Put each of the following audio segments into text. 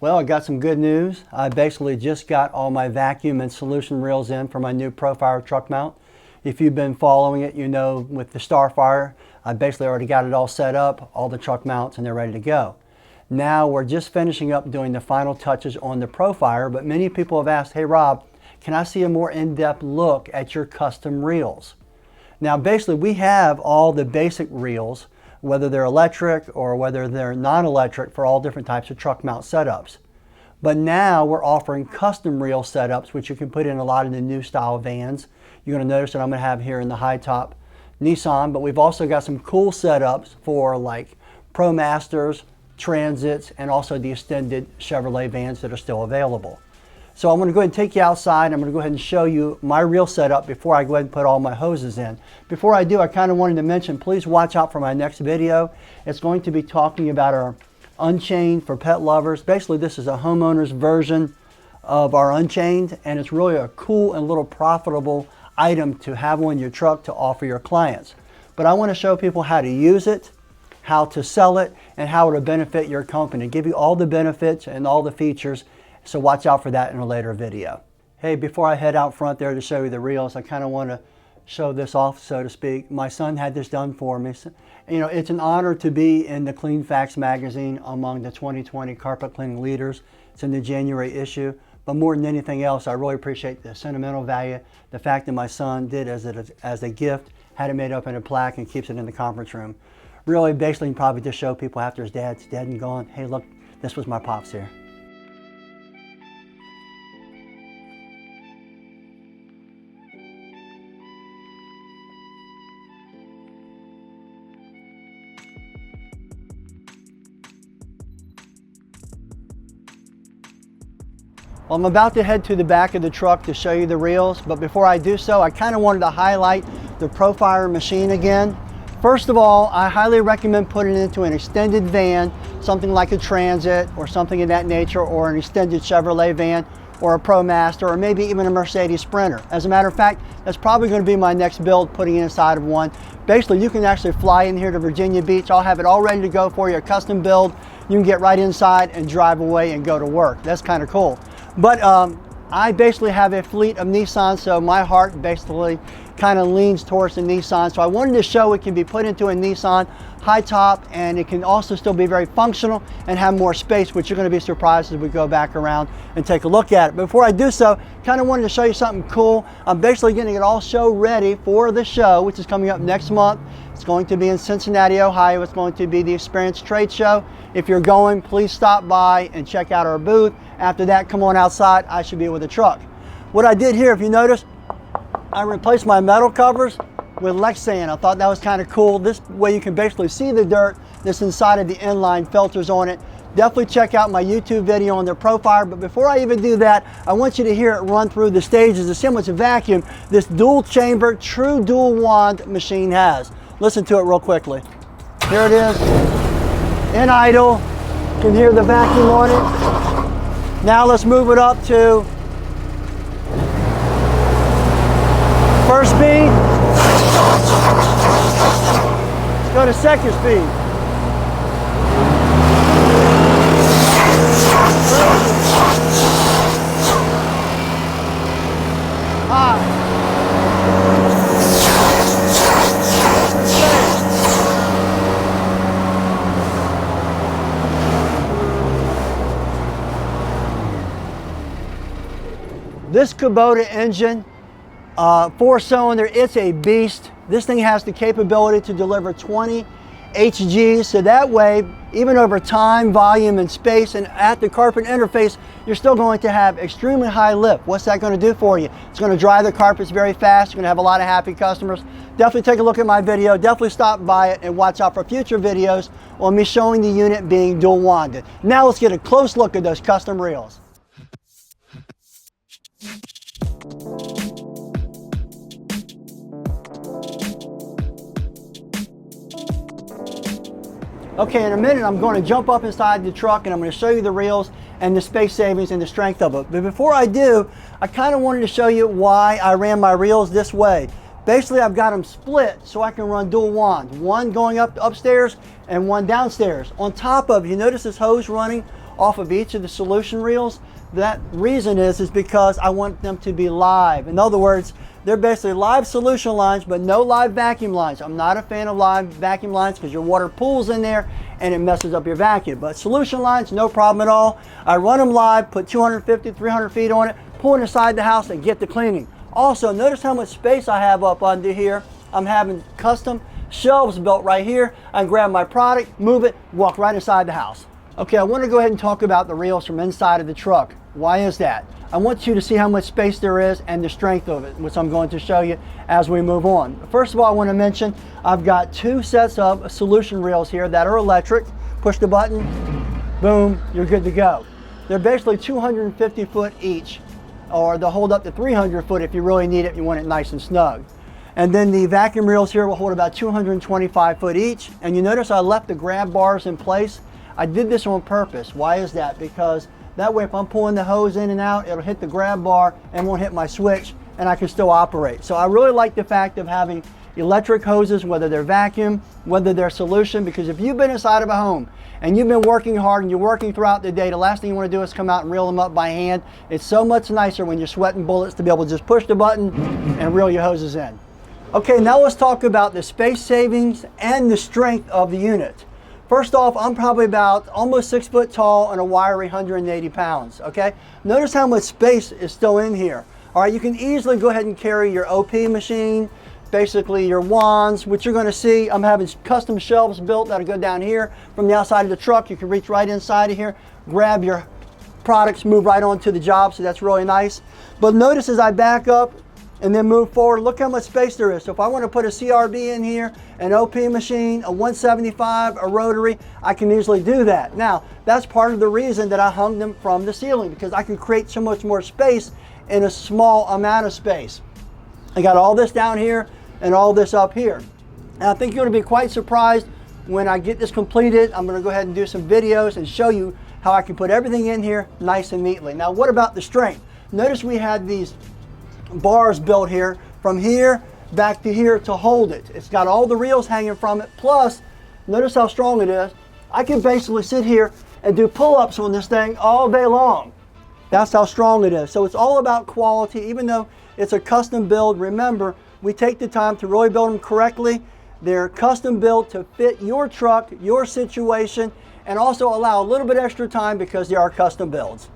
Well, I got some good news. I basically just got all my vacuum and solution reels in for my new Profire Truckmount. If you've been following it, you know with the Starfire, I basically already got it all set up, all the truck mounts, and they're ready to go. Now we're just finishing up doing the final touches on the Profire, but many people have asked, hey Rob, can I see a more in-depth look at your custom reels? Now basically we have all the basic reels, whether they're electric or whether they're non-electric, for all different types of truck mount setups. But now we're offering custom reel setups, which you can put in a lot of the new style vans. You're going to notice that I'm going to have here in the high top Nissan, but we've also got some cool setups for like ProMasters, Transits, and also the extended Chevrolet vans that are still available. So I'm going to go ahead and take you outside. I'm going to go ahead and show you my reel setup before I go ahead and put all my hoses in. Before I do, I kind of wanted to mention, please watch out for my next video. It's going to be talking about our Unchained for pet lovers. Basically, this is a homeowner's version of our Unchained, and it's really a cool and little profitable item to have on your truck to offer your clients. But I want to show people how to use it, how to sell it, and how it will benefit your company. Give you all the benefits and all the features. So watch out for that in a later video. Hey, before I head out front there to show you the reels, I kind of want to show this off, so to speak. My son had this done for me. So, you know, it's an honor to be in the Clean Facts magazine among the 2020 carpet cleaning leaders. It's in the January issue. But more than anything else, I really appreciate the sentimental value, the fact that my son did as a gift, had it made up in a plaque and keeps it in the conference room. Really, basically, probably just show people after his dad's dead and gone, hey, look, this was my pops here. Well, I'm about to head to the back of the truck to show you the reels, but before I do so, I kind of wanted to highlight the Profire machine again. First of all, I highly recommend putting it into an extended van, something like a Transit or something of that nature, or an extended Chevrolet van, or a ProMaster, or maybe even a Mercedes Sprinter. As a matter of fact, that's probably going to be my next build, putting it inside of one. Basically, you can actually fly in here to Virginia Beach. I'll have it all ready to go for you, a custom build. You can get right inside and drive away and go to work. That's kind of cool. But I basically have a fleet of Nissan, so my heart basically kind of leans towards the Nissan. So I wanted to show it can be put into a Nissan high top, and it can also still be very functional and have more space, which you're going to be surprised as we go back around and take a look at it. But before I do so, kind of wanted to show you something cool. I'm basically getting it all show ready for the show, which is coming up next month. It's going to be in Cincinnati, Ohio. It's going to be the Experience Trade Show. If you're going, please stop by and check out our booth. After that, come on outside. I should be with a truck. What I did here, if you notice, I replaced my metal covers with Lexan. I thought that was kind of cool. This way you can basically see the dirt that's inside of the inline filters on it. Definitely check out my YouTube video on the Profire. But before I even do that, I want you to hear it run through the stages to see how much vacuum this dual chamber, true dual wand machine has. Listen to it real quickly. Here it is, in idle. You can hear the vacuum on it. Now let's move it up to first speed. Let's go to second speed. This Kubota engine, 4-cylinder, it's a beast. This thing has the capability to deliver 20 HGs, so that way, even over time, volume, and space, and at the carpet interface, you're still going to have extremely high lift. What's that going to do for you? It's going to dry the carpets very fast. You're going to have a lot of happy customers. Definitely take a look at my video. Definitely stop by it and watch out for future videos on me showing the unit being dual wanded. Now let's get a close look at those custom reels. Okay, in a minute I'm going to jump up inside the truck and I'm going to show you the reels and the space savings and the strength of it. But before I do, I kind of wanted to show you why I ran my reels this way. Basically, I've got them split so I can run dual wand. One going up upstairs and one downstairs. On top of, you notice this hose running off of each of the solution reels. That reason is because I want them to be live. In other words, they're basically live solution lines, but no live vacuum lines. I'm not a fan of live vacuum lines because your water pools in there and it messes up your vacuum. But solution lines, no problem at all. I run them live, put 250, 300 feet on it, pull it inside the house and get the cleaning. Also, notice how much space I have up under here. I'm having custom shelves built right here. I can grab my product, move it, walk right inside the house. Okay, I want to go ahead and talk about the reels from inside of the truck. Why is that? I want you to see how much space there is and the strength of it, which I'm going to show you as we move on. First of all, I want to mention I've got 2 sets of solution reels here that are electric. Push the button, boom, you're good to go. They're basically 250 foot each, or they'll hold up to 300 foot if you really need it, you want it nice and snug. And then the vacuum reels here will hold about 225 foot each. And you notice I left the grab bars in place. I did this on purpose. Why is that? Because that way if I'm pulling the hose in and out, it'll hit the grab bar and won't hit my switch and I can still operate. So I really like the fact of having electric hoses, whether they're vacuum, whether they're solution, because if you've been inside of a home and you've been working hard and you're working throughout the day, the last thing you want to do is come out and reel them up by hand. It's so much nicer when you're sweating bullets to be able to just push the button and reel your hoses in. Okay, now let's talk about the space savings and the strength of the unit. First off, I'm probably about almost 6 foot tall and a wiry 180 pounds, okay? Notice how much space is still in here. All right, you can easily go ahead and carry your OP machine, basically your wands, which you're gonna see. I'm having custom shelves built that'll go down here from the outside of the truck. You can reach right inside of here, grab your products, move right onto the job, so that's really nice. But notice as I back up and then move forward, look how much space there is. So if I want to put a CRB in here, an OP machine, a 175, a rotary, I can easily do that. Now, that's part of the reason that I hung them from the ceiling, because I can create so much more space in a small amount of space. I got all this down here and all this up here. And I think you're going to be quite surprised when I get this completed. I'm going to go ahead and do some videos and show you how I can put everything in here nice and neatly. Now, what about the strength? Notice we had these bars built here from here back to here to hold it. It's got all the reels hanging from it. Plus, notice how strong it is. I can basically sit here and do pull-ups on this thing all day long. That's how strong it is. So it's all about quality. Even though it's a custom build, remember, we take the time to really build them correctly. They're custom built to fit your truck, your situation, and also allow a little bit extra time because they are custom builds.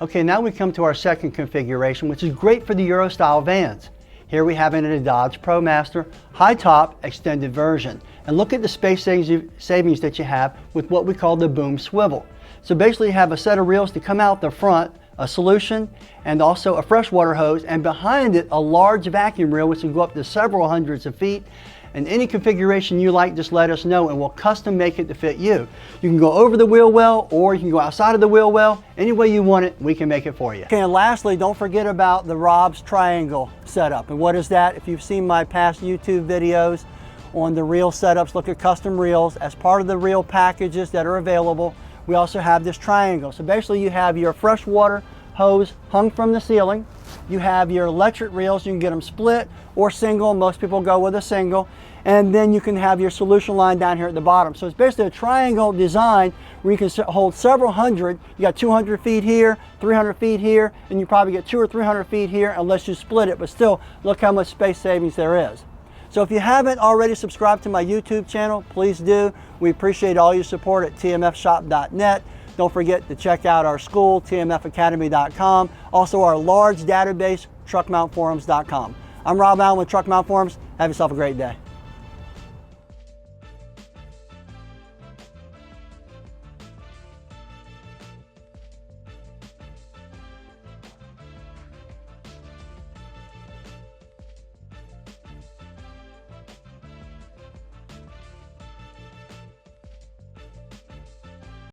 Okay, now we come to our second configuration, which is great for the Euro style vans. Here we have it in a Dodge ProMaster high top extended version. And look at the space savings that you have with what we call the boom swivel. So basically you have a set of reels to come out the front, a solution, and also a freshwater hose, and behind it a large vacuum reel which can go up to several hundreds of feet. And any configuration you like, just let us know and we'll custom make it to fit you. You can go over the wheel well or you can go outside of the wheel well. Any way you want it, we can make it for you. Okay, and lastly, don't forget about the Rob's triangle setup. And what is that? If you've seen my past YouTube videos on the reel setups, look at custom reels. As part of the reel packages that are available, we also have this triangle. So basically you have your freshwater hose hung from the ceiling. You have your electric reels, you can get them split or single. Most people go with a single. And then you can have your solution line down here at the bottom. So it's basically a triangle design where you can hold several hundred. You got 200 feet here, 300 feet here, and you probably get 200 or 300 feet here unless you split it, but still look how much space savings there is. So if you haven't already subscribed to my YouTube channel, please do. We appreciate all your support at tmfshop.net. Don't forget to check out our school, tmfacademy.com. Also our large database, TruckMountForums.com. I'm Rob Allen with TruckMount Forums. Have yourself a great day.